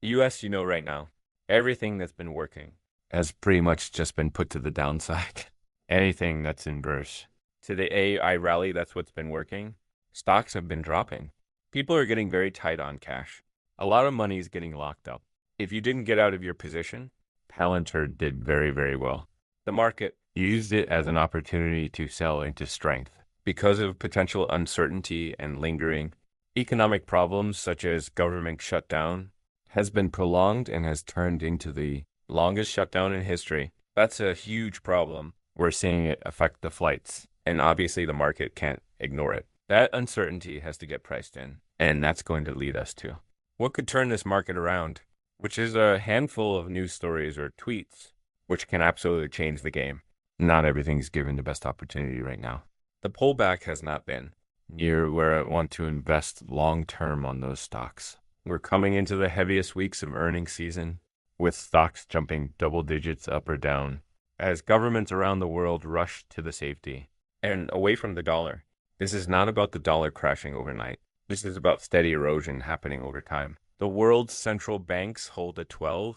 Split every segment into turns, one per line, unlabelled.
US, right now, everything that's been working has pretty much just been put to the downside. Anything that's inverse. To the AI rally, that's what's been working. Stocks have been dropping. People are getting very tight on cash. A lot of money is getting locked up. If you didn't get out of your position, Palantir did very, very well. The market used it as an opportunity to sell into strength. Because of potential uncertainty and lingering economic problems such as government shutdown has been prolonged and has turned into the longest shutdown in history. That's a huge problem. We're seeing it affect the flights, and obviously the market can't ignore it. That uncertainty has to get priced in, and that's going to lead us to what could turn this market around, which is a handful of news stories or tweets, which can absolutely change the game. Not everything's given the best opportunity right now. The pullback has not been near where I want to invest long term on those stocks. We're coming into the heaviest weeks of earnings season, with stocks jumping double digits up or down, as governments around the world rush to the safety and away from the dollar. This is not about the dollar crashing overnight. This is about steady erosion happening over time. The world's central banks hold a $8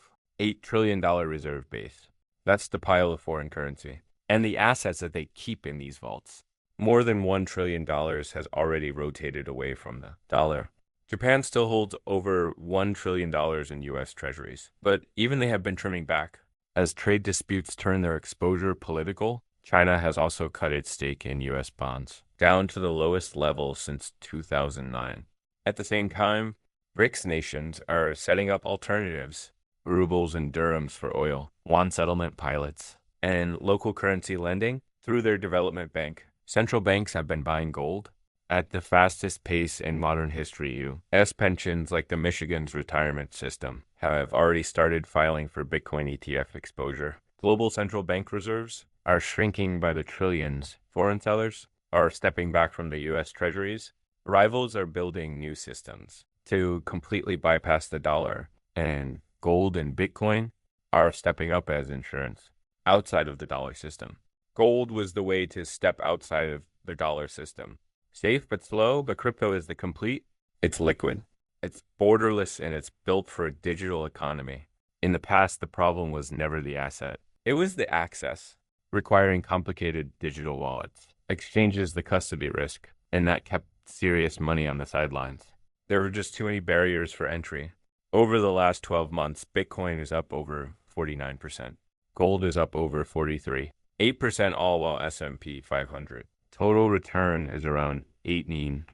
trillion reserve base. That's the pile of foreign currency and the assets that they keep in these vaults. More than $1 trillion has already rotated away from the dollar. Japan still holds over $1 trillion in U.S. treasuries, but even they have been trimming back. As trade disputes turn their exposure political, China has also cut its stake in U.S. bonds, down to the lowest level since 2009. At the same time, BRICS nations are setting up alternatives, rubles and dirhams for oil, yuan settlement pilots, and local currency lending through their development bank. Central banks have been buying gold at the fastest pace in modern history. U.S. pensions like the Michigan's retirement system have already started filing for Bitcoin ETF exposure. Global central bank reserves are shrinking by the trillions. Foreign sellers are stepping back from the U.S. treasuries. Rivals are building new systems to completely bypass the dollar, and gold and Bitcoin are stepping up as insurance outside of the dollar system. Gold was the way to step outside of the dollar system. Safe but slow, but crypto is the complete. It's liquid. It's borderless, and it's built for a digital economy. In the past, the problem was never the asset. It was the access, requiring complicated digital wallets, exchanges the custody risk, and that kept serious money on the sidelines. There were just too many barriers for entry. Over the last 12 months, Bitcoin is up over 49%. Gold is up over 43%. 8% all while S&P 500. Total return is around 18%.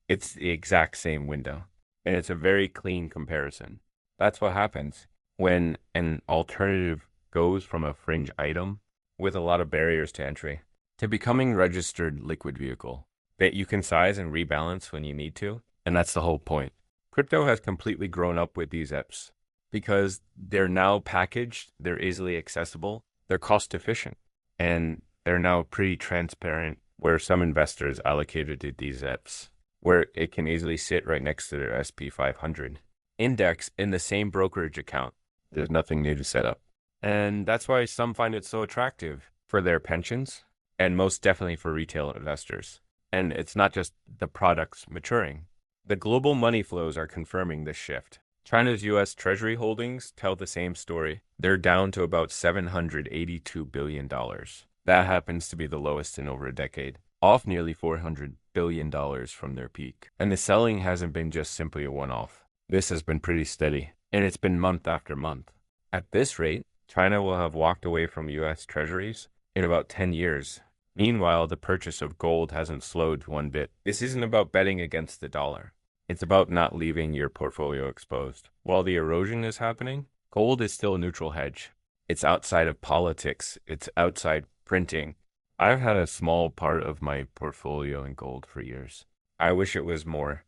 It's the exact same window, and it's a very clean comparison. That's what happens when an alternative goes from a fringe item with a lot of barriers to entry to becoming registered liquid vehicle that you can size and rebalance when you need to, and that's the whole point. Crypto has completely grown up with these apps because they're now packaged, they're easily accessible, they're cost efficient, and they're now pretty transparent where some investors allocated to these apps, where it can easily sit right next to their SP 500 index in the same brokerage account. There's nothing new to set up. And that's why some find it so attractive for their pensions, and most definitely for retail investors. And it's not just the products maturing. The global money flows are confirming this shift. China's U.S. Treasury holdings tell the same story. They're down to about $782 billion. That happens to be the lowest in over a decade, off nearly $400 billion from their peak. And the selling hasn't been just simply a one-off. This has been pretty steady, and it's been month after month. At this rate, China will have walked away from U.S. Treasuries in about 10 years. Meanwhile, the purchase of gold hasn't slowed one bit. This isn't about betting against the dollar. It's about not leaving your portfolio exposed. While the erosion is happening, gold is still a neutral hedge. It's outside of politics. It's outside printing. I've had a small part of my portfolio in gold for years. I wish it was more.